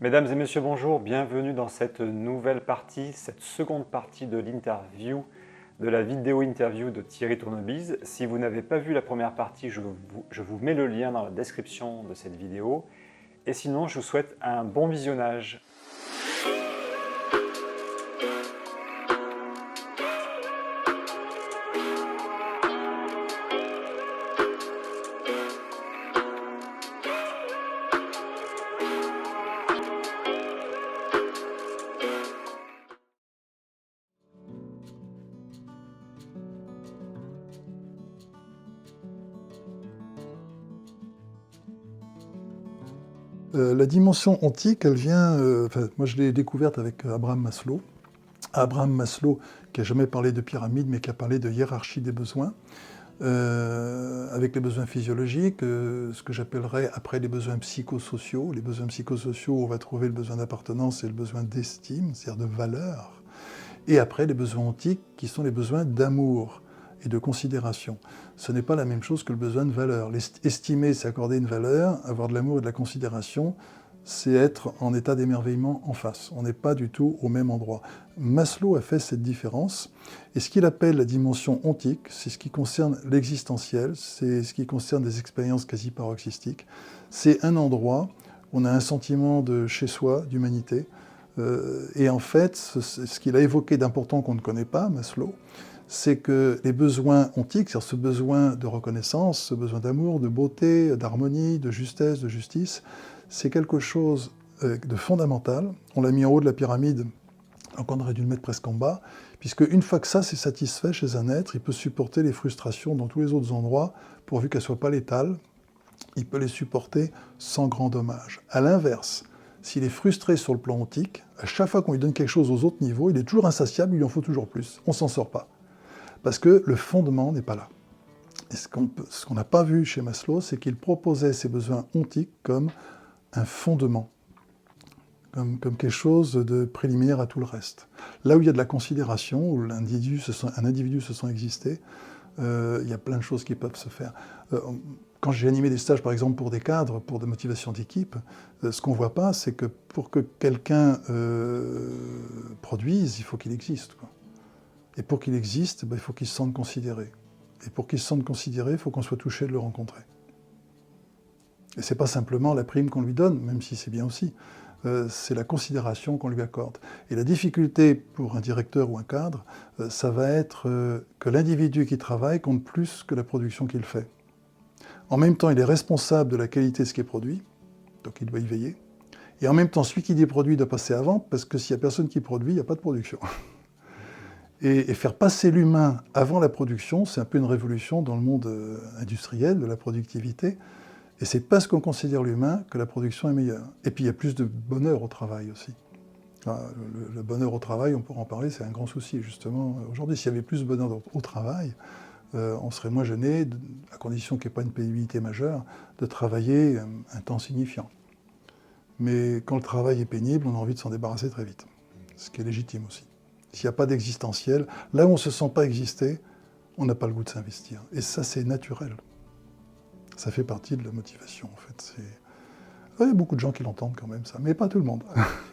Mesdames et messieurs, bonjour, bienvenue dans cette nouvelle partie, cette seconde partie de l'interview, de la vidéo interview de Thierry Tournebize. Si vous n'avez pas vu la première partie, je vous mets le lien dans la description de cette vidéo. Et sinon, je vous souhaite un bon visionnage. La dimension ontique, elle vient, moi je l'ai découverte avec Abraham Maslow. Abraham Maslow, qui n'a jamais parlé de pyramide, mais qui a parlé de hiérarchie des besoins, avec les besoins physiologiques, ce que j'appellerais après les besoins psychosociaux. Les besoins psychosociaux, on va trouver le besoin d'appartenance et le besoin d'estime, c'est-à-dire de valeur. Et après, les besoins ontiques, qui sont les besoins d'amour et de considération. Ce n'est pas la même chose que le besoin de valeur. Estimer, c'est accorder une valeur, avoir de l'amour et de la considération, c'est être en état d'émerveillement en face. On n'est pas du tout au même endroit. Maslow a fait cette différence, et ce qu'il appelle la dimension ontique, c'est ce qui concerne l'existentiel, c'est ce qui concerne des expériences quasi paroxystiques. C'est un endroit où on a un sentiment de chez-soi, d'humanité, et en fait, ce qu'il a évoqué d'important qu'on ne connaît pas, Maslow, c'est que les besoins ontiques, c'est-à-dire ce besoin de reconnaissance, ce besoin d'amour, de beauté, d'harmonie, de justesse, de justice, c'est quelque chose de fondamental. On l'a mis en haut de la pyramide, donc on aurait dû le mettre presque en bas, puisque une fois que ça c'est satisfait chez un être, il peut supporter les frustrations dans tous les autres endroits, pourvu qu'elles ne soient pas létales, il peut les supporter sans grand dommage. À l'inverse, s'il est frustré sur le plan ontique, à chaque fois qu'on lui donne quelque chose aux autres niveaux, il est toujours insatiable, il lui en faut toujours plus. On ne s'en sort pas. Parce que le fondement n'est pas là. Et ce qu'on n'a pas vu chez Maslow, c'est qu'il proposait ces besoins ontiques comme un fondement, comme quelque chose de préliminaire à tout le reste. Là où il y a de la considération, où un individu se sent exister, il y a plein de choses qui peuvent se faire. Quand j'ai animé des stages, par exemple, pour des cadres, pour des motivations d'équipe, ce qu'on ne voit pas, c'est que pour que quelqu'un produise, il faut qu'il existe, quoi. Et pour qu'il existe, il faut qu'il se sente considéré. Et pour qu'il se sente considéré, il faut qu'on soit touché de le rencontrer. Et ce n'est pas simplement la prime qu'on lui donne, même si c'est bien aussi, c'est la considération qu'on lui accorde. Et la difficulté pour un directeur ou un cadre, ça va être que l'individu qui travaille compte plus que la production qu'il fait. En même temps, il est responsable de la qualité de ce qui est produit, donc il doit y veiller. Et en même temps, celui qui dit produit doit passer à vente, parce que s'il n'y a personne qui produit, il n'y a pas de production. Et faire passer l'humain avant la production, c'est un peu une révolution dans le monde industriel, de la productivité. Et c'est parce qu'on considère l'humain que la production est meilleure. Et puis il y a plus de bonheur au travail aussi. Le bonheur au travail, on pourra en parler, c'est un grand souci justement. Aujourd'hui, s'il y avait plus de bonheur au travail, on serait moins gêné, à condition qu'il n'y ait pas une pénibilité majeure, de travailler un temps signifiant. Mais quand le travail est pénible, on a envie de s'en débarrasser très vite, ce qui est légitime aussi. S'il n'y a pas d'existentiel, là où on ne se sent pas exister, on n'a pas le goût de s'investir. Et ça, c'est naturel. Ça fait partie de la motivation, en fait. Il y a beaucoup de gens qui l'entendent quand même, ça, mais pas tout le monde.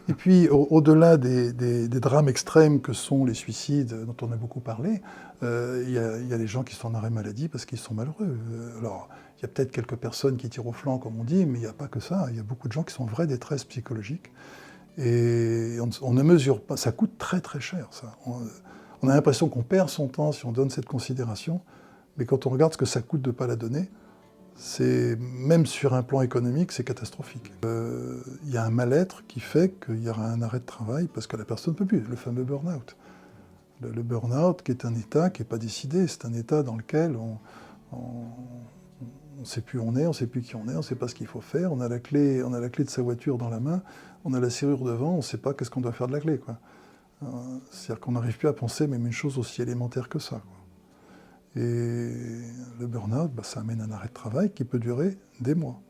Et puis, au-delà des drames extrêmes que sont les suicides, dont on a beaucoup parlé, il y a des gens qui sont en arrêt maladie parce qu'ils sont malheureux. Alors, il y a peut-être quelques personnes qui tirent au flanc, comme on dit, mais il n'y a pas que ça. Il y a beaucoup de gens qui sont en vraie détresse psychologique. Et on ne mesure pas, ça coûte très très cher, ça. On a l'impression qu'on perd son temps si on donne cette considération, mais quand on regarde ce que ça coûte de ne pas la donner, même sur un plan économique, c'est catastrophique. Il y a un mal-être qui fait qu'il y aura un arrêt de travail parce que la personne ne peut plus, le fameux burn-out. Le burn-out qui est un état qui n'est pas décidé, c'est un état dans lequel on ne sait plus où on est, on ne sait plus qui on est, on ne sait pas ce qu'il faut faire, on a la clé de sa voiture dans la main, on a la serrure devant, on ne sait pas qu'est-ce qu'on doit faire de la clé, quoi. C'est-à-dire qu'on n'arrive plus à penser même une chose aussi élémentaire que ça, quoi. Et le burn-out, ça amène un arrêt de travail qui peut durer des mois,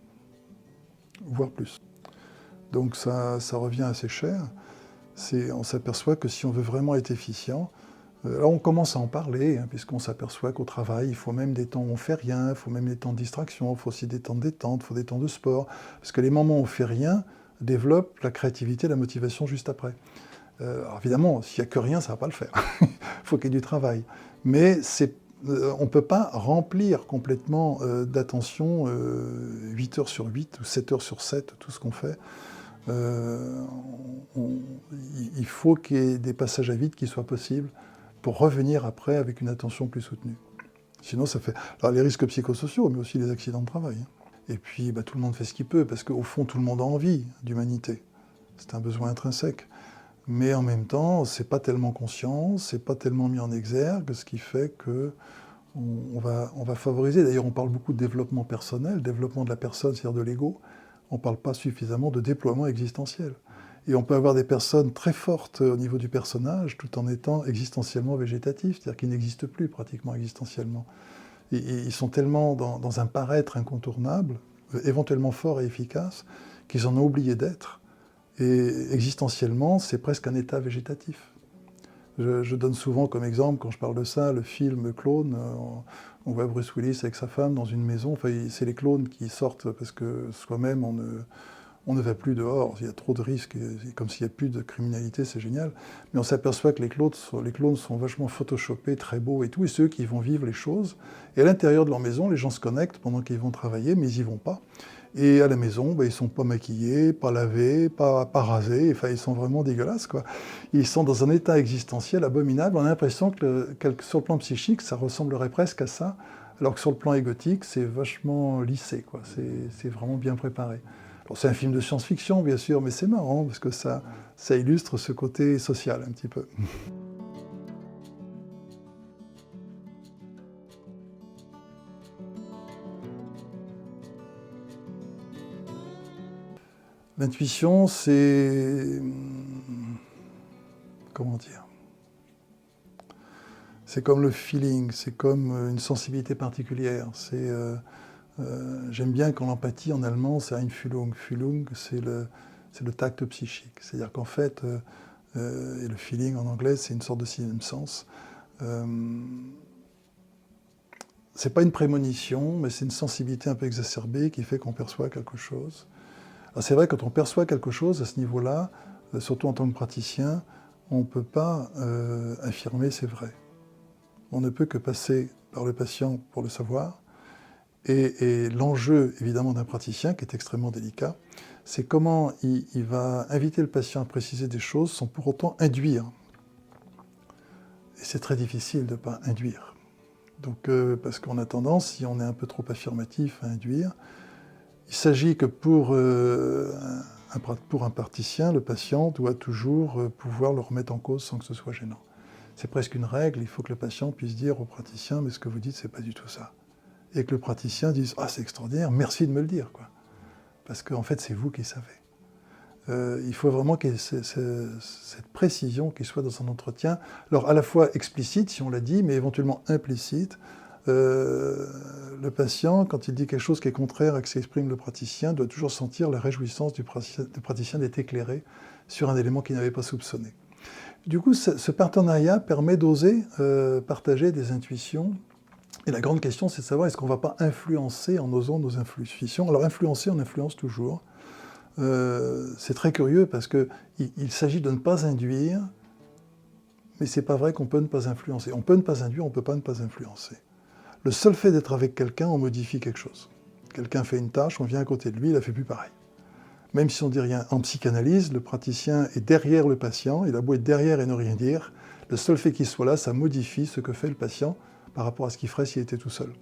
voire plus. Donc ça revient assez cher. On s'aperçoit que si on veut vraiment être efficient, là on commence à en parler, puisqu'on s'aperçoit qu'au travail, il faut même des temps où on ne fait rien, il faut même des temps de distraction, il faut aussi des temps de détente, il faut des temps de sport. Parce que les moments où on ne fait rien, développe la créativité et la motivation juste après. Alors évidemment, s'il n'y a que rien, ça ne va pas le faire. Il faut qu'il y ait du travail. Mais on ne peut pas remplir complètement d'attention 8 heures sur 8 ou 7 heures sur 7, tout ce qu'on fait. Il faut qu'il y ait des passages à vide qui soient possibles pour revenir après avec une attention plus soutenue. Sinon, ça fait... Alors, les risques psychosociaux, mais aussi les accidents de travail. Et puis, tout le monde fait ce qu'il peut, parce qu'au fond, tout le monde a envie d'humanité. C'est un besoin intrinsèque. Mais en même temps, c'est pas tellement conscient, c'est pas tellement mis en exergue, ce qui fait que on va favoriser. D'ailleurs, on parle beaucoup de développement personnel, développement de la personne, c'est-à-dire de l'ego. On ne parle pas suffisamment de déploiement existentiel. Et on peut avoir des personnes très fortes au niveau du personnage, tout en étant existentiellement végétatifs, c'est-à-dire qu'ils n'existent plus pratiquement existentiellement. Ils sont tellement dans un paraître incontournable, éventuellement fort et efficace, qu'ils en ont oublié d'être. Et existentiellement, c'est presque un état végétatif. Je donne souvent comme exemple, quand je parle de ça, le film Clone. On voit Bruce Willis avec sa femme dans une maison. Enfin, c'est les clones qui sortent parce que soi-même, on ne va plus dehors. Il y a trop de risques. Comme s'il n'y a plus de criminalité, c'est génial. Mais on s'aperçoit que les clones sont vachement photoshopés, très beaux et tout. Et c'est eux qui vont vivre les choses. Et à l'intérieur de leur maison, les gens se connectent pendant qu'ils vont travailler, mais ils n'y vont pas. Et à la maison, ils ne sont pas maquillés, pas lavés, pas rasés, enfin, ils sont vraiment dégueulasses, quoi. Ils sont dans un état existentiel abominable. On a l'impression que sur le plan psychique, ça ressemblerait presque à ça, alors que sur le plan égotique, c'est vachement lissé, quoi. C'est vraiment bien préparé. Alors, c'est un film de science-fiction, bien sûr, mais c'est marrant, parce que ça illustre ce côté social, un petit peu. L'intuition, c'est... Comment dire? C'est comme le feeling, c'est comme une sensibilité particulière. J'aime bien quand l'empathie, en allemand, c'est Einfühlung. Fühlung, c'est le tact psychique. C'est-à-dire qu'en fait, et le feeling en anglais, c'est une sorte de sixième sens. C'est pas une prémonition, mais c'est une sensibilité un peu exacerbée qui fait qu'on perçoit quelque chose. Alors c'est vrai, quand on perçoit quelque chose à ce niveau-là, surtout en tant que praticien, on ne peut pas affirmer c'est vrai. On ne peut que passer par le patient pour le savoir. Et l'enjeu, évidemment, d'un praticien, qui est extrêmement délicat, c'est comment il va inviter le patient à préciser des choses sans pour autant induire. Et c'est très difficile de ne pas induire. Donc, parce qu'on a tendance, si on est un peu trop affirmatif, à induire. Il s'agit que pour un praticien, le patient doit toujours pouvoir le remettre en cause sans que ce soit gênant. C'est presque une règle, il faut que le patient puisse dire au praticien « mais ce que vous dites, c'est pas du tout ça ». Et que le praticien dise « ah, c'est extraordinaire, merci de me le dire ». Parce qu'en fait, c'est vous qui savez. Il faut vraiment qu'il y ait cette précision qui soit dans un entretien, alors à la fois explicite, si on l'a dit, mais éventuellement implicite. Le patient, quand il dit quelque chose qui est contraire à ce qu'exprime le praticien, doit toujours sentir la réjouissance du praticien d'être éclairé sur un élément qu'il n'avait pas soupçonné. Du coup, ce partenariat permet d'oser partager des intuitions. Et la grande question, c'est de savoir est-ce qu'on ne va pas influencer en osant nos intuitions. Alors influencer, on influence toujours. C'est très curieux parce qu'il s'agit de ne pas induire, mais ce n'est pas vrai qu'on peut ne pas influencer. On peut ne pas induire, on ne peut pas ne pas influencer. Le seul fait d'être avec quelqu'un, on modifie quelque chose. Quelqu'un fait une tâche, on vient à côté de lui, il a fait plus pareil. Même si on ne dit rien. En psychanalyse, le praticien est derrière le patient, il a beau être derrière et ne rien dire, le seul fait qu'il soit là, ça modifie ce que fait le patient par rapport à ce qu'il ferait s'il était tout seul.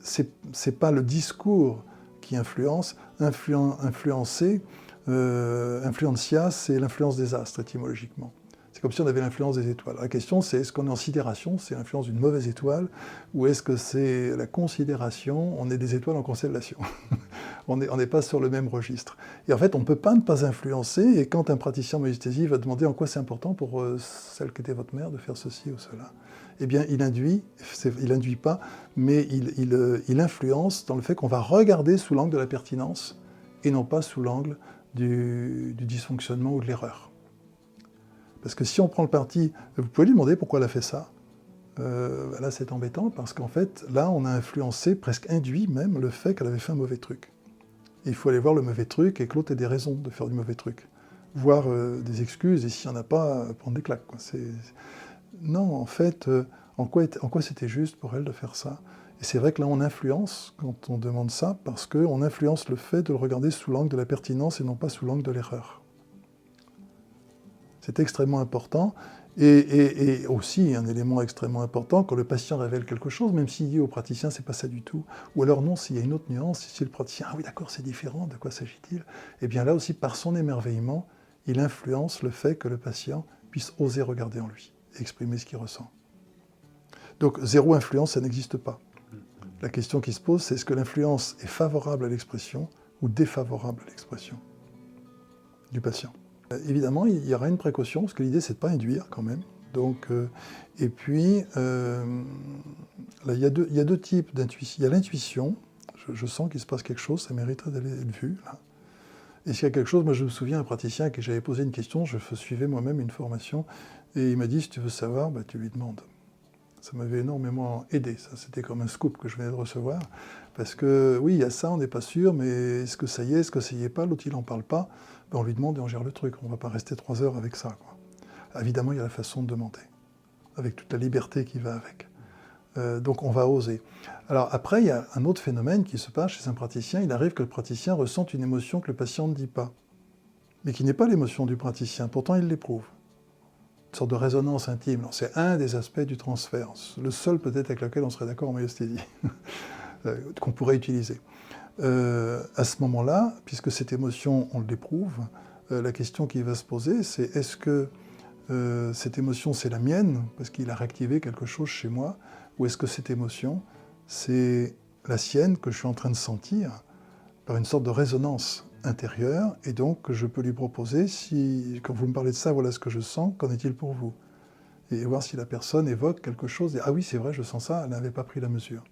C'est pas le discours qui influence, influencer, influencia, c'est l'influence des astres étymologiquement. C'est comme si on avait l'influence des étoiles. La question, c'est est-ce qu'on est en sidération, c'est l'influence d'une mauvaise étoile, ou est-ce que c'est la considération, on est des étoiles en constellation. On n'est pas sur le même registre. Et en fait, on ne peut pas ne pas influencer, et quand un praticien en magnésthésie va demander en quoi c'est important pour celle qui était votre mère de faire ceci ou cela, eh bien, il induit pas, mais il influence dans le fait qu'on va regarder sous l'angle de la pertinence, et non pas sous l'angle du dysfonctionnement ou de l'erreur. Parce que si on prend le parti, vous pouvez lui demander pourquoi elle a fait ça. Là, c'est embêtant parce qu'en fait, là, on a influencé, presque induit même, le fait qu'elle avait fait un mauvais truc. Et il faut aller voir le mauvais truc et que l'autre ait des raisons de faire du mauvais truc. Voir des excuses et s'il n'y en a pas, prendre des claques, quoi. Non, en fait, en quoi c'était juste pour elle de faire ça? Et c'est vrai que là, on influence quand on demande ça, parce qu'on influence le fait de le regarder sous l'angle de la pertinence et non pas sous l'angle de l'erreur. C'est extrêmement important. Et aussi, un élément extrêmement important, quand le patient révèle quelque chose, même s'il dit au praticien, c'est pas ça du tout, ou alors non, s'il y a une autre nuance, si le praticien, ah oui, d'accord, c'est différent, de quoi s'agit-il? Eh bien là aussi, par son émerveillement, il influence le fait que le patient puisse oser regarder en lui, et exprimer ce qu'il ressent. Donc, zéro influence, ça n'existe pas. La question qui se pose, c'est est-ce que l'influence est favorable à l'expression ou défavorable à l'expression du patient? Évidemment, il y aura une précaution, parce que l'idée, c'est de ne pas induire quand même. Donc, et puis, là, il y a deux types d'intuition. Il y a l'intuition, je sens qu'il se passe quelque chose, ça mériterait d'aller être vu. Là. Et s'il y a quelque chose, moi je me souviens un praticien à qui j'avais posé une question, je suivais moi-même une formation, et il m'a dit, si tu veux savoir, bah, tu lui demandes. Ça m'avait énormément aidé, ça c'était comme un scoop que je venais de recevoir, parce que oui, il y a ça, on n'est pas sûr, mais est-ce que ça y est pas, l'autre il n'en parle pas, ben, on lui demande et on gère le truc, on ne va pas rester 3 heures avec ça, quoi. Évidemment, il y a la façon de demander, avec toute la liberté qui va avec. Donc on va oser. Alors après, il y a un autre phénomène qui se passe chez un praticien, il arrive que le praticien ressente une émotion que le patient ne dit pas, mais qui n'est pas l'émotion du praticien, pourtant il l'éprouve. Une sorte de résonance intime. C'est un des aspects du transfert, le seul peut-être avec lequel on serait d'accord en myosthésie, qu'on pourrait utiliser. À ce moment-là, puisque cette émotion, on l'éprouve, la question qui va se poser, c'est est-ce que cette émotion, c'est la mienne, parce qu'il a réactivé quelque chose chez moi, ou est-ce que cette émotion, c'est la sienne que je suis en train de sentir par une sorte de résonance intérieure, et donc je peux lui proposer, quand vous me parlez de ça, voilà ce que je sens, qu'en est-il pour vous? Et voir si la personne évoque quelque chose, et ah oui, c'est vrai, je sens ça, elle n'avait pas pris la mesure.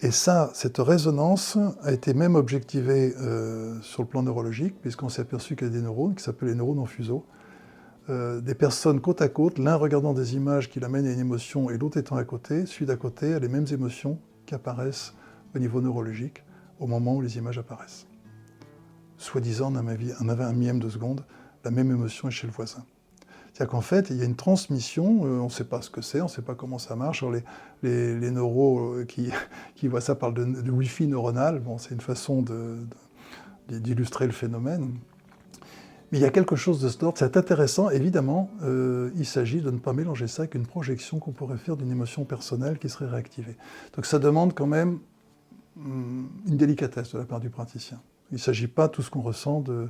Et ça, cette résonance a été même objectivée sur le plan neurologique, puisqu'on s'est aperçu qu'il y a des neurones qui s'appellent les neurones en fuseau, des personnes côte à côte, l'un regardant des images qui l'amènent à une émotion et l'autre étant à côté, celui d'à côté a les mêmes émotions qui apparaissent au niveau neurologique au moment où les images apparaissent. Soi-disant, en avait un millième de seconde, la même émotion est chez le voisin. C'est-à-dire qu'en fait, il y a une transmission, on ne sait pas ce que c'est, on ne sait pas comment ça marche. Alors les neuros qui voient ça parlent de Wi-Fi neuronal, bon, c'est une façon d'illustrer le phénomène. Mais il y a quelque chose de cet ordre, c'est intéressant, évidemment, il s'agit de ne pas mélanger ça avec une projection qu'on pourrait faire d'une émotion personnelle qui serait réactivée. Donc ça demande quand même une délicatesse de la part du praticien. Il ne s'agit pas, tout ce qu'on ressent, de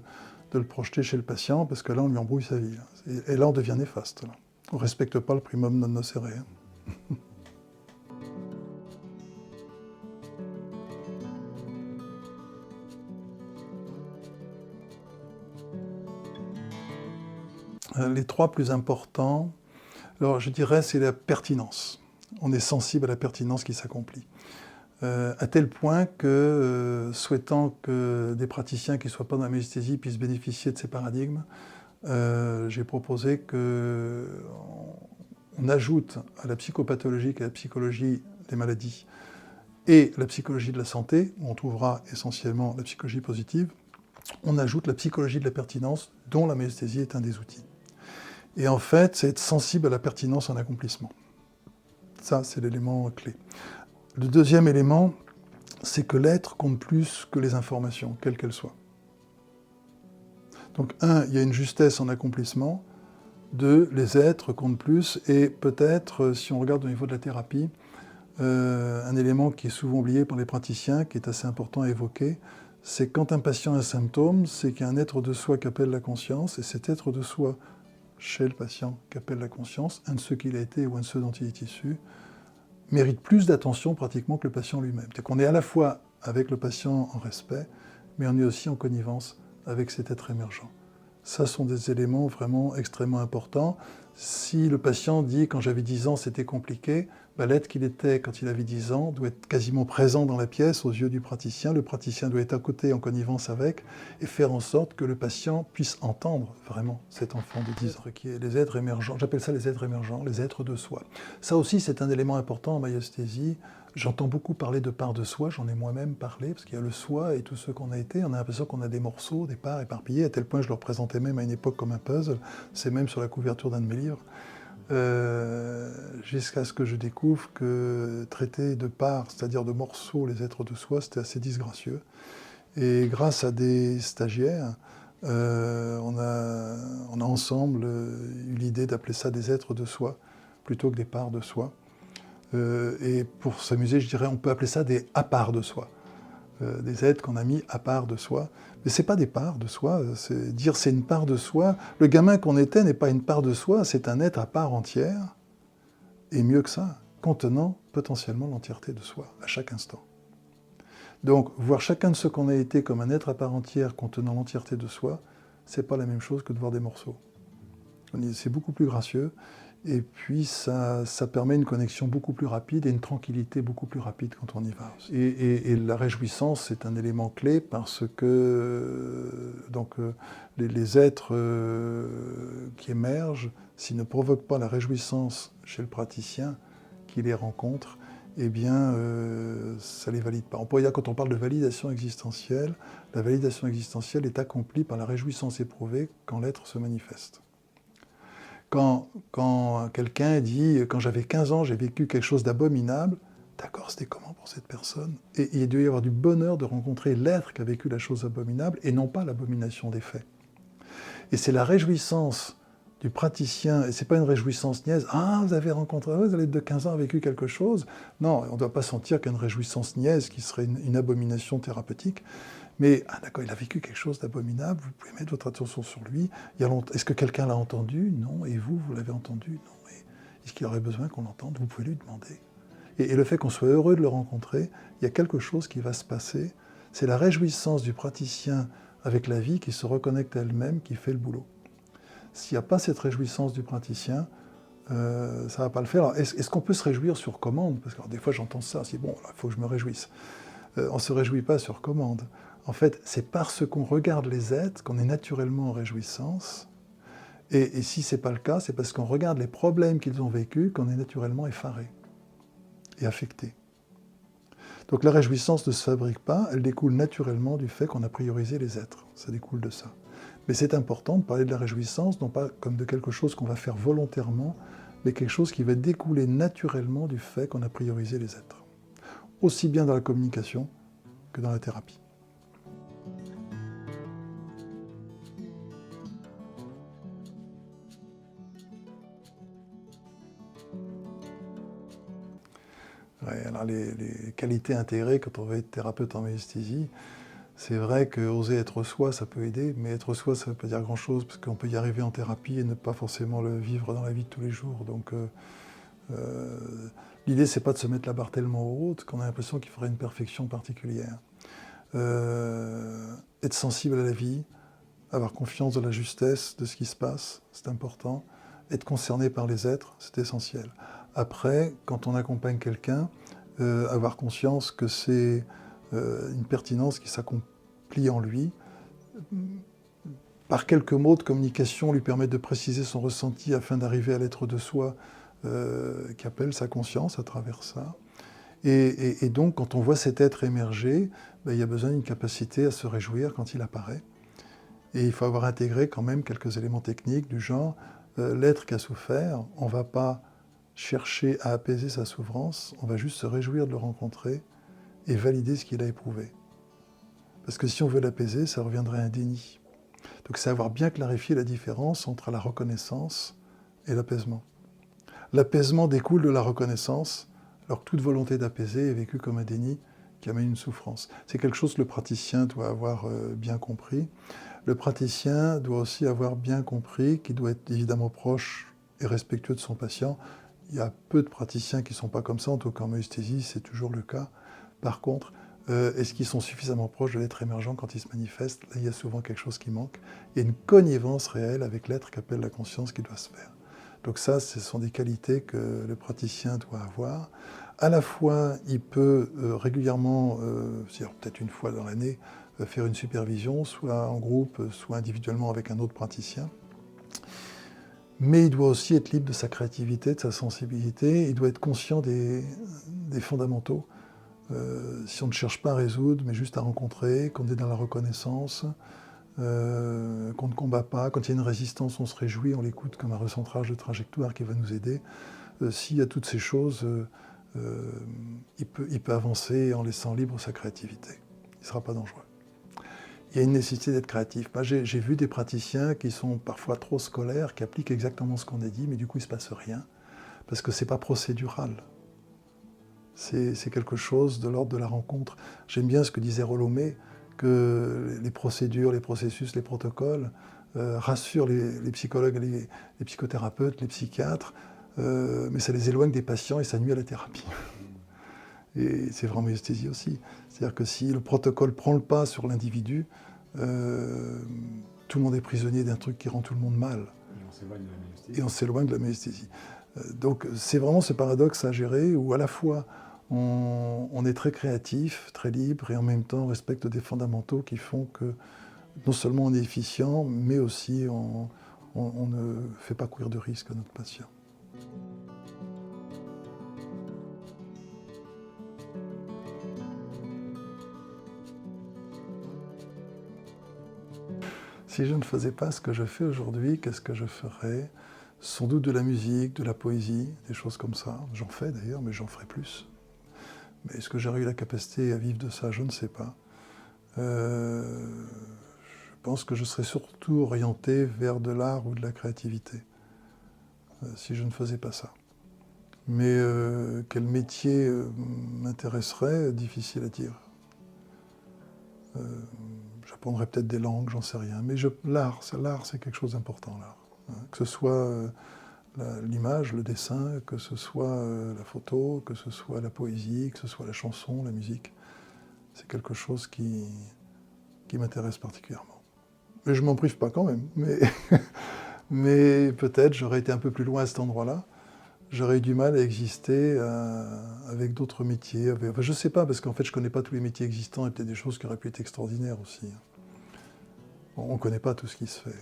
le projeter chez le patient, parce que là, on lui embrouille sa vie. Et là, on devient néfaste. Là. On ne respecte pas le primum non nocere. Les 3 plus importants, alors je dirais, c'est la pertinence. On est sensible à la pertinence qui s'accomplit. À tel point que, souhaitant que des praticiens qui ne soient pas dans la myosthésie puissent bénéficier de ces paradigmes, j'ai proposé qu'on ajoute à la psychopathologie et à la psychologie des maladies et la psychologie de la santé, où on trouvera essentiellement la psychologie positive, on ajoute la psychologie de la pertinence, dont la myosthésie est un des outils. Et en fait, c'est être sensible à la pertinence en accomplissement. Ça, c'est l'élément clé. Le deuxième élément, c'est que l'être compte plus que les informations, quelles qu'elles soient. Donc, il y a une justesse en accomplissement. 2, les êtres comptent plus. Et peut-être, si on regarde au niveau de la thérapie, un élément qui est souvent oublié par les praticiens, qui est assez important à évoquer, c'est quand un patient a un symptôme, c'est qu'il y a un être de soi qui appelle la conscience, et cet être de soi, chez le patient, qui appelle la conscience, un de ceux qu'il a été ou un de ceux dont il est issu, mérite plus d'attention pratiquement que le patient lui-même. C'est qu'on est à la fois avec le patient en respect, mais on est aussi en connivence avec cet être émergent. Ça sont des éléments vraiment extrêmement importants. Si le patient dit « quand j'avais 10 ans, c'était compliqué », l'être qu'il était quand il avait 10 ans doit être quasiment présent dans la pièce aux yeux du praticien. Le praticien doit être à côté en connivence avec et faire en sorte que le patient puisse entendre vraiment cet enfant de 10 ans. Qui est les êtres émergents, j'appelle ça les êtres émergents, les êtres de soi. Ça aussi, c'est un élément important en myesthésie. J'entends beaucoup parler de part de soi, j'en ai moi-même parlé, parce qu'il y a le soi et tout ce qu'on a été. On a l'impression qu'on a des morceaux, des parts éparpillées, à tel point je le représentais même à une époque comme un puzzle. C'est même sur la couverture d'un de mes livres. Jusqu'à ce que je découvre que traiter de parts, c'est-à-dire de morceaux, les êtres de soi, c'était assez disgracieux. Et grâce à des stagiaires, on a ensemble eu l'idée d'appeler ça des êtres de soi, plutôt que des parts de soi. Et pour s'amuser, je dirais, on peut appeler ça des à part de soi. Des êtres qu'on a mis à part de soi. Mais ce n'est pas des parts de soi, dire c'est une part de soi. Le gamin qu'on était n'est pas une part de soi, c'est un être à part entière, et mieux que ça, contenant potentiellement l'entièreté de soi, à chaque instant. Donc, voir chacun de ce qu'on a été comme un être à part entière contenant l'entièreté de soi, c'est pas la même chose que de voir des morceaux. C'est beaucoup plus gracieux, et puis ça permet une connexion beaucoup plus rapide et une tranquillité beaucoup plus rapide quand on y va. Et la réjouissance, c'est un élément clé parce que les êtres qui émergent, s'ils ne provoquent pas la réjouissance chez le praticien qui les rencontre, eh bien, ça ne les valide pas. On pourrait dire, quand on parle de validation existentielle, la validation existentielle est accomplie par la réjouissance éprouvée quand l'être se manifeste. Quand quelqu'un dit « quand j'avais 15 ans, j'ai vécu quelque chose d'abominable », d'accord, c'était comment pour cette personne? Et il doit y avoir du bonheur de rencontrer l'être qui a vécu la chose abominable et non pas l'abomination des faits. Et c'est la réjouissance du praticien, et ce n'est pas une réjouissance niaise, « ah, vous avez rencontré, vous allez de 15 ans a vécu quelque chose ». Non, on ne doit pas sentir qu'il y a une réjouissance niaise qui serait une abomination thérapeutique. Mais, ah d'accord, il a vécu quelque chose d'abominable, vous pouvez mettre votre attention sur lui. Est-ce que quelqu'un l'a entendu? Non. Et vous l'avez entendu? Non. Est-ce qu'il aurait besoin qu'on l'entende? Vous pouvez lui demander. Et le fait qu'on soit heureux de le rencontrer, il y a quelque chose qui va se passer. C'est la réjouissance du praticien avec la vie qui se reconnecte à elle-même, qui fait le boulot. S'il n'y a pas cette réjouissance du praticien, ça ne va pas le faire. Alors, est-ce qu'on peut se réjouir sur commande? Parce que des fois j'entends ça, c'est bon, il faut que je me réjouisse. On ne se réjouit pas sur commande. En fait, c'est parce qu'on regarde les êtres qu'on est naturellement en réjouissance. Et si ce n'est pas le cas, c'est parce qu'on regarde les problèmes qu'ils ont vécus qu'on est naturellement effaré et affecté. Donc la réjouissance ne se fabrique pas, elle découle naturellement du fait qu'on a priorisé les êtres. Ça découle de ça. Mais c'est important de parler de la réjouissance, non pas comme de quelque chose qu'on va faire volontairement, mais quelque chose qui va découler naturellement du fait qu'on a priorisé les êtres. Aussi bien dans la communication que dans la thérapie. Ouais, alors les qualités intégrées quand on veut être thérapeute en myesthésie, c'est vrai que oser être soi, ça peut aider, mais être soi, ça ne veut pas dire grand-chose, parce qu'on peut y arriver en thérapie et ne pas forcément le vivre dans la vie de tous les jours. Donc l'idée, c'est pas de se mettre la barre tellement haute qu'on a l'impression qu'il faudrait une perfection particulière. Être sensible à la vie, avoir confiance dans la justesse de ce qui se passe, c'est important. Être concerné par les êtres, c'est essentiel. Après, quand on accompagne quelqu'un, avoir conscience que c'est une pertinence qui s'accomplit en lui. Par quelques mots de communication, lui permettre de préciser son ressenti afin d'arriver à l'être de soi qui appelle sa conscience à travers ça. Et donc, quand on voit cet être émerger, il y a besoin d'une capacité à se réjouir quand il apparaît. Et il faut avoir intégré quand même quelques éléments techniques du genre, l'être qui a souffert, on ne va pas chercher à apaiser sa souffrance, on va juste se réjouir de le rencontrer et valider ce qu'il a éprouvé. Parce que si on veut l'apaiser, ça reviendrait à un déni. Donc c'est avoir bien clarifié la différence entre la reconnaissance et l'apaisement. L'apaisement découle de la reconnaissance, alors que toute volonté d'apaiser est vécue comme un déni qui amène une souffrance. C'est quelque chose que le praticien doit avoir bien compris. Le praticien doit aussi avoir bien compris qu'il doit être évidemment proche et respectueux de son patient. Il y a peu de praticiens qui ne sont pas comme ça, en tout cas en myesthésie, c'est toujours le cas. Par contre, est-ce qu'ils sont suffisamment proches de l'être émergent quand il se manifeste? Là, il y a souvent quelque chose qui manque. Il y a une connivence réelle avec l'être qu'appelle la conscience qui doit se faire. Donc ça, ce sont des qualités que le praticien doit avoir. À la fois, il peut régulièrement, c'est-à-dire peut-être une fois dans l'année, faire une supervision, soit en groupe, soit individuellement avec un autre praticien. Mais il doit aussi être libre de sa créativité, de sa sensibilité. Il doit être conscient des fondamentaux. Si on ne cherche pas à résoudre, mais juste à rencontrer, qu'on est dans la reconnaissance, qu'on ne combat pas, quand il y a une résistance, on se réjouit, on l'écoute comme un recentrage de trajectoire qui va nous aider. S'il y a toutes ces choses, il peut avancer en laissant libre sa créativité. Il ne sera pas dangereux. Il y a une nécessité d'être créatif. Moi, j'ai vu des praticiens qui sont parfois trop scolaires, qui appliquent exactement ce qu'on a dit, mais du coup, il ne se passe rien, parce que ce n'est pas procédural. C'est quelque chose de l'ordre de la rencontre. J'aime bien ce que disait Rolomé, que les procédures, les processus, les protocoles rassurent les psychologues, les psychothérapeutes, les psychiatres, mais ça les éloigne des patients et ça nuit à la thérapie. Et c'est vraiment l'esthésie aussi. C'est-à-dire que si le protocole prend le pas sur l'individu, tout le monde est prisonnier d'un truc qui rend tout le monde mal. Et on s'éloigne de la myesthésie. Donc c'est vraiment ce paradoxe à gérer où à la fois on est très créatif, très libre et en même temps on respecte des fondamentaux qui font que non seulement on est efficient, mais aussi on ne fait pas courir de risque à notre patient. Si je ne faisais pas ce que je fais aujourd'hui, qu'est-ce que je ferais? Sans doute de la musique, de la poésie, des choses comme ça. J'en fais d'ailleurs, mais j'en ferai plus. Mais est-ce que j'aurais eu la capacité à vivre de ça? Je ne sais pas. Je pense que je serais surtout orienté vers de l'art ou de la créativité, si je ne faisais pas ça. Mais quel métier m'intéresserait? Difficile à dire. J'apprendrais peut-être des langues, j'en sais rien. Mais l'art, c'est quelque chose d'important, l'art. Que ce soit l'image, le dessin, que ce soit la photo, que ce soit la poésie, que ce soit la chanson, la musique. C'est quelque chose qui m'intéresse particulièrement. Mais je ne m'en prive pas quand même. Mais peut-être j'aurais été un peu plus loin à cet endroit-là. J'aurais eu du mal à exister avec d'autres métiers. Enfin, je ne sais pas, parce qu'en fait, je ne connais pas tous les métiers existants et peut-être des choses qui auraient pu être extraordinaires aussi. On ne connaît pas tout ce qui se fait.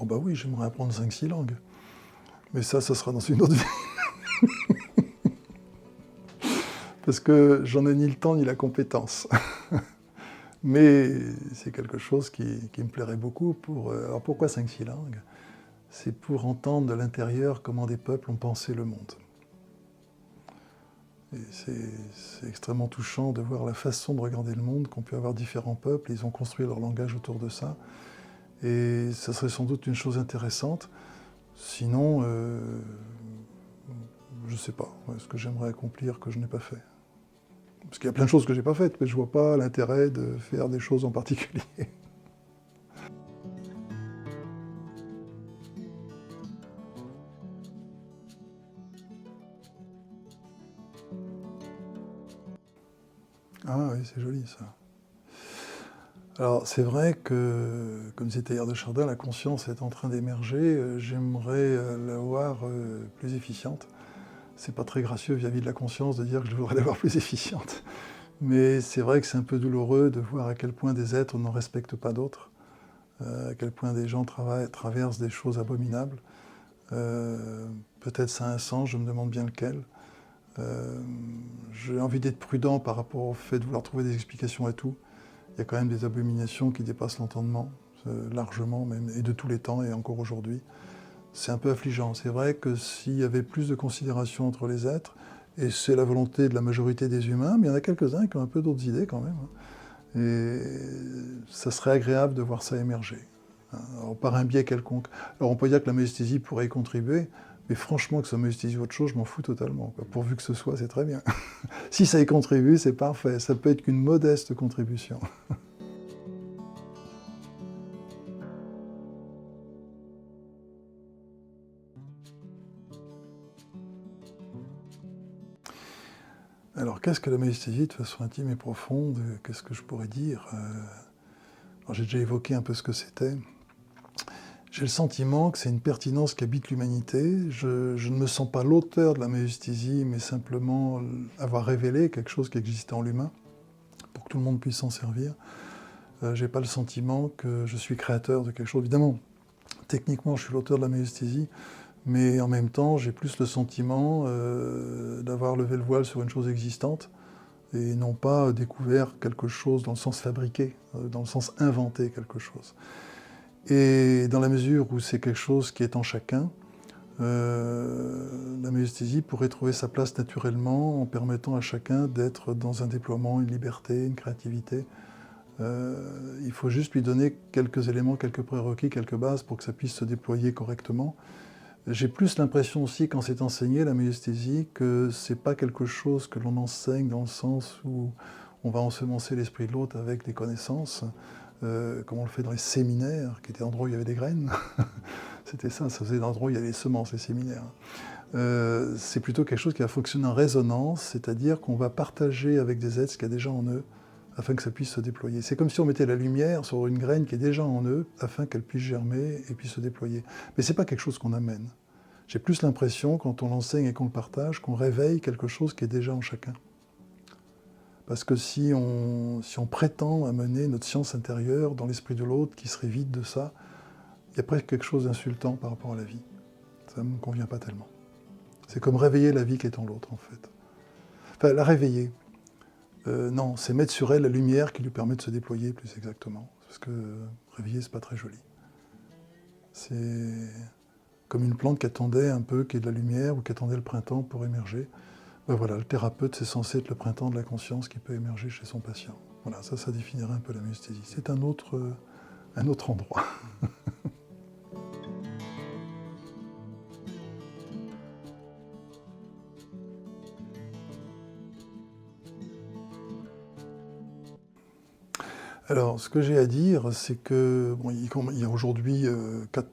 Oh bah oui, j'aimerais apprendre 5-6 langues. Mais ça sera dans une autre vie. Parce que j'en ai ni le temps ni la compétence. Mais c'est quelque chose qui me plairait beaucoup. Alors pourquoi 5-6 langues? C'est pour entendre de l'intérieur comment des peuples ont pensé le monde. Et c'est extrêmement touchant de voir la façon de regarder le monde qu'ont pu avoir différents peuples. Ils ont construit leur langage autour de ça. Et ça serait sans doute une chose intéressante. Sinon, je ne sais pas ce que j'aimerais accomplir que je n'ai pas fait. Parce qu'il y a plein de choses que je n'ai pas faites, mais je ne vois pas l'intérêt de faire des choses en particulier. Ah oui, c'est joli ça. Alors c'est vrai que, comme disait Teilhard de Chardin, la conscience est en train d'émerger. J'aimerais la voir plus efficiente. C'est pas très gracieux vis-à-vis de la conscience de dire que je voudrais la voir plus efficiente. Mais c'est vrai que c'est un peu douloureux de voir à quel point des êtres n'en respectent pas d'autres, à quel point des gens traversent des choses abominables. Peut-être ça a un sens, je me demande bien lequel. J'ai envie d'être prudent par rapport au fait de vouloir trouver des explications à tout. Il y a quand même des abominations qui dépassent l'entendement, largement même, et de tous les temps, et encore aujourd'hui. C'est un peu affligeant. C'est vrai que s'il y avait plus de considération entre les êtres, et c'est la volonté de la majorité des humains, mais il y en a quelques-uns qui ont un peu d'autres idées quand même. Et ça serait agréable de voir ça émerger. Alors, par un biais quelconque. Alors on peut dire que la maesthésie pourrait y contribuer, mais franchement que ça maesthésie autre chose, je m'en fous totalement. Pourvu que ce soit, c'est très bien. Si ça y contribue, c'est parfait. Ça peut être qu'une modeste contribution. Alors, qu'est-ce que la maïesthésie de façon intime et profonde? Qu'est-ce que je pourrais dire? Alors, j'ai déjà évoqué un peu ce que c'était. J'ai le sentiment que c'est une pertinence qui habite l'humanité. Je ne me sens pas l'auteur de la maïesthésie, mais simplement avoir révélé quelque chose qui existait en l'humain, pour que tout le monde puisse s'en servir. Je n'ai pas le sentiment que je suis créateur de quelque chose. Évidemment, techniquement, je suis l'auteur de la maïesthésie, mais en même temps, j'ai plus le sentiment d'avoir levé le voile sur une chose existante et non pas découvert quelque chose dans le sens fabriqué, dans le sens inventé quelque chose. Et dans la mesure où c'est quelque chose qui est en chacun, la maïesthésie pourrait trouver sa place naturellement en permettant à chacun d'être dans un déploiement, une liberté, une créativité. Il faut juste lui donner quelques éléments, quelques prérequis, quelques bases pour que ça puisse se déployer correctement. J'ai plus l'impression aussi, quand c'est enseigné, la maïesthésie, que c'est pas quelque chose que l'on enseigne dans le sens où on va ensemencer l'esprit de l'autre avec des connaissances, comme on le fait dans les séminaires, qui étaient endroits où il y avait des graines. C'était ça faisait l'endroit où il y avait les semences, les séminaires. C'est plutôt quelque chose qui va fonctionner en résonance, c'est-à-dire qu'on va partager avec des êtres ce qu'il y a déjà en eux, afin que ça puisse se déployer. C'est comme si on mettait la lumière sur une graine qui est déjà en eux, afin qu'elle puisse germer et puisse se déployer. Mais ce n'est pas quelque chose qu'on amène. J'ai plus l'impression, quand on l'enseigne et qu'on le partage, qu'on réveille quelque chose qui est déjà en chacun. Parce que si on prétend amener notre science intérieure dans l'esprit de l'autre, qui serait vide de ça, il y a presque quelque chose d'insultant par rapport à la vie. Ça ne me convient pas tellement. C'est comme réveiller la vie qui est en l'autre, en fait. Enfin, la réveiller. Non, c'est mettre sur elle la lumière qui lui permet de se déployer, plus exactement. Parce que réveiller, c'est pas très joli. C'est comme une plante qui attendait un peu qu'il y ait de la lumière ou qui attendait le printemps pour émerger. Ben voilà, le thérapeute, c'est censé être le printemps de la conscience qui peut émerger chez son patient. Voilà, ça définirait un peu la maïesthésie. C'est un autre endroit. Alors, ce que j'ai à dire, c'est que bon, il y a aujourd'hui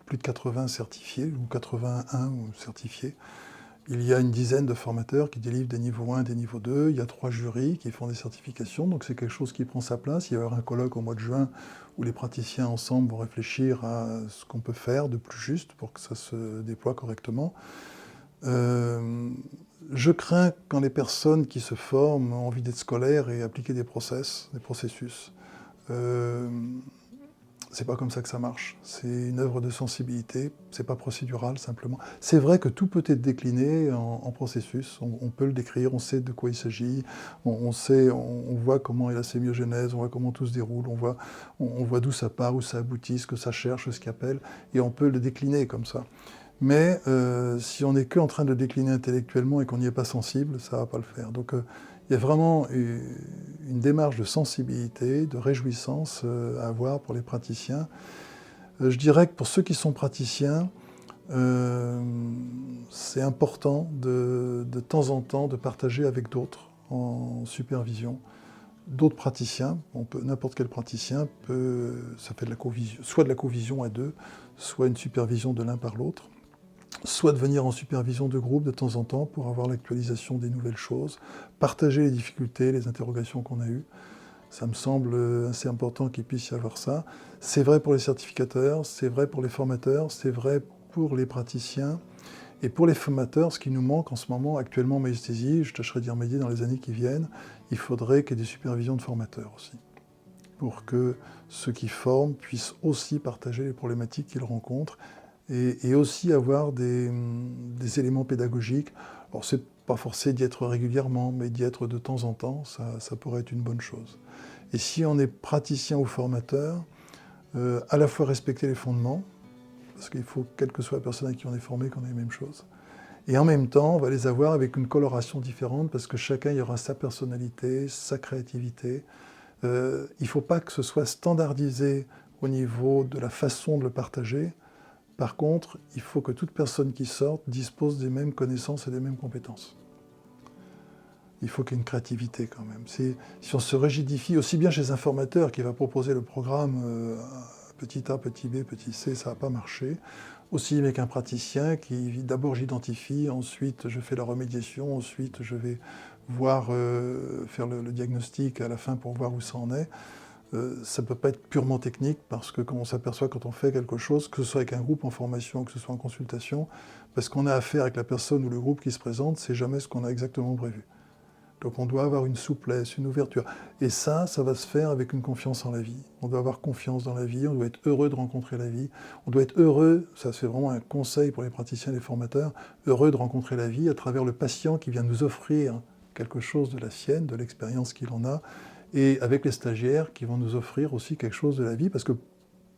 plus de 80 certifiés, ou 81 certifiés. Il y a une dizaine de formateurs qui délivrent des niveaux 1 et des niveaux 2. Il y a 3 jurys qui font des certifications, donc c'est quelque chose qui prend sa place. Il va y avoir un colloque au mois de juin où les praticiens ensemble vont réfléchir à ce qu'on peut faire de plus juste pour que ça se déploie correctement. Je crains quand les personnes qui se forment ont envie d'être scolaires et appliquer des processus. C'est pas comme ça que ça marche. C'est une œuvre de sensibilité, c'est pas procédural simplement. C'est vrai que tout peut être décliné en processus, on peut le décrire, on sait de quoi il s'agit, on voit comment est la sémiogenèse, on voit comment tout se déroule, on voit d'où ça part, où ça aboutit, ce que ça cherche, ce qu'il appelle, et on peut le décliner comme ça. Mais si on n'est qu'en train de le décliner intellectuellement et qu'on n'y est pas sensible, ça ne va pas le faire. Donc il y a vraiment une démarche de sensibilité, de réjouissance à avoir pour les praticiens. Je dirais que pour ceux qui sont praticiens, c'est important de temps en temps de partager avec d'autres en supervision. D'autres praticiens, n'importe quel praticien ça fait soit de la covision à deux, soit une supervision de l'un par l'autre. Soit de venir en supervision de groupe de temps en temps pour avoir l'actualisation des nouvelles choses, partager les difficultés, les interrogations qu'on a eues. Ça me semble assez important qu'il puisse y avoir ça. C'est vrai pour les certificateurs, c'est vrai pour les formateurs, c'est vrai pour les praticiens. Et pour les formateurs, ce qui nous manque en ce moment, actuellement en maïesthésie, je tâcherai d'y remédier dans les années qui viennent, il faudrait qu'il y ait des supervisions de formateurs aussi, pour que ceux qui forment puissent aussi partager les problématiques qu'ils rencontrent et aussi avoir des éléments pédagogiques. Alors, c'est pas forcé d'y être régulièrement, mais d'y être de temps en temps, ça pourrait être une bonne chose. Et si on est praticien ou formateur, à la fois respecter les fondements, parce qu'il faut, quelle que soit la personne à qui on est formé, qu'on ait les mêmes choses, et en même temps, on va les avoir avec une coloration différente, parce que chacun y aura sa personnalité, sa créativité. Il ne faut pas que ce soit standardisé au niveau de la façon de le partager. Par contre, il faut que toute personne qui sorte dispose des mêmes connaissances et des mêmes compétences. Il faut qu'il y ait une créativité quand même. Si on se rigidifie, aussi bien chez un formateur qui va proposer le programme petit A, petit B, petit C, ça ne va pas marcher. aussi avec un praticien qui, d'abord j'identifie, ensuite je fais la remédiation, ensuite je vais voir, faire le diagnostic à la fin pour voir où ça en est. Ça ne peut pas être purement technique parce que quand on s'aperçoit quand on fait quelque chose, que ce soit avec un groupe en formation, que ce soit en consultation, parce qu'on a affaire avec la personne ou le groupe qui se présente, c'est jamais ce qu'on a exactement prévu. Donc on doit avoir une souplesse, une ouverture. Et ça va se faire avec une confiance en la vie. On doit avoir confiance dans la vie, on doit être heureux de rencontrer la vie. On doit être heureux, ça c'est vraiment un conseil pour les praticiens et les formateurs, heureux de rencontrer la vie à travers le patient qui vient nous offrir quelque chose de la sienne, de l'expérience qu'il en a, et avec les stagiaires qui vont nous offrir aussi quelque chose de la vie, parce que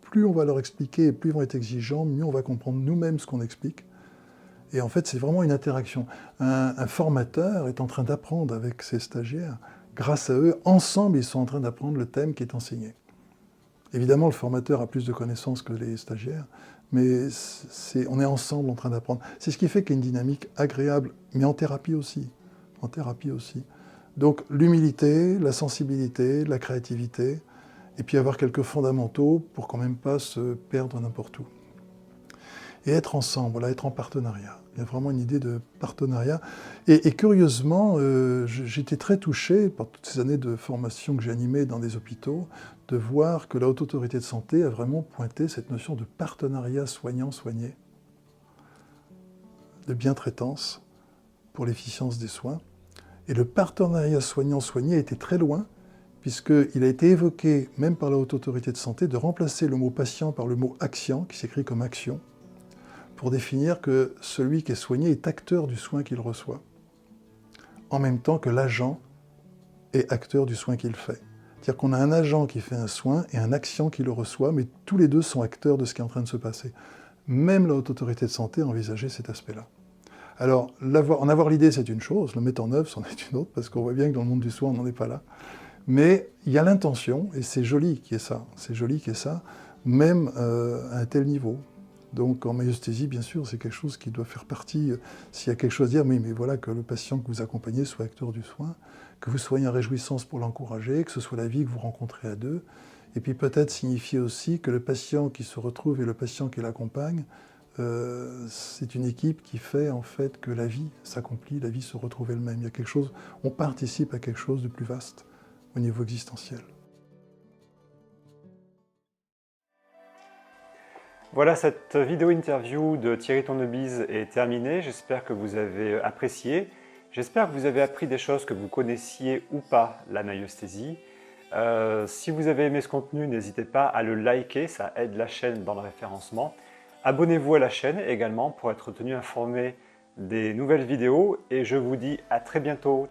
plus on va leur expliquer, plus ils vont être exigeants, mieux on va comprendre nous-mêmes ce qu'on explique. Et en fait, c'est vraiment une interaction. Un formateur est en train d'apprendre avec ses stagiaires. Grâce à eux, ensemble, ils sont en train d'apprendre le thème qui est enseigné. Évidemment, le formateur a plus de connaissances que les stagiaires, mais on est ensemble en train d'apprendre. C'est ce qui fait qu'il y a une dynamique agréable, mais en thérapie aussi. En thérapie aussi. Donc, l'humilité, la sensibilité, la créativité, et puis avoir quelques fondamentaux pour quand même pas se perdre n'importe où. Et être ensemble, voilà, être en partenariat. Il y a vraiment une idée de partenariat. Et curieusement, j'étais très touché par toutes ces années de formation que j'ai animées dans des hôpitaux, de voir que la Haute Autorité de Santé a vraiment pointé cette notion de partenariat soignant-soigné, de bientraitance pour l'efficience des soins. Et le partenariat soignant-soigné était très loin, puisqu'il a été évoqué, même par la Haute Autorité de Santé, de remplacer le mot patient par le mot action, qui s'écrit comme action, pour définir que celui qui est soigné est acteur du soin qu'il reçoit, en même temps que l'agent est acteur du soin qu'il fait. C'est-à-dire qu'on a un agent qui fait un soin et un action qui le reçoit, mais tous les deux sont acteurs de ce qui est en train de se passer. Même la Haute Autorité de Santé a envisagé cet aspect-là. Alors, en avoir l'idée, c'est une chose, le mettre en œuvre, c'en est une autre, parce qu'on voit bien que dans le monde du soin, on n'en est pas là. Mais il y a l'intention, et c'est joli qu'il y ait ça, c'est joli qu'il y ait ça, même à un tel niveau. Donc en maïeusthésie, bien sûr, c'est quelque chose qui doit faire partie, s'il y a quelque chose à dire, oui, mais voilà, que le patient que vous accompagnez soit acteur du soin, que vous soyez en réjouissance pour l'encourager, que ce soit la vie que vous rencontrez à deux, et puis peut-être signifier aussi que le patient qui se retrouve et le patient qui l'accompagne, c'est une équipe qui fait en fait que la vie s'accomplit, la vie se retrouve elle-même. Il y a quelque chose, on participe à quelque chose de plus vaste au niveau existentiel. Voilà, cette vidéo interview de Thierry Tournebise est terminée. J'espère que vous avez apprécié. J'espère que vous avez appris des choses que vous connaissiez ou pas, la maïeusthésie. Si vous avez aimé ce contenu, n'hésitez pas à le liker, ça aide la chaîne dans le référencement. Abonnez-vous à la chaîne également pour être tenu informé des nouvelles vidéos et je vous dis à très bientôt.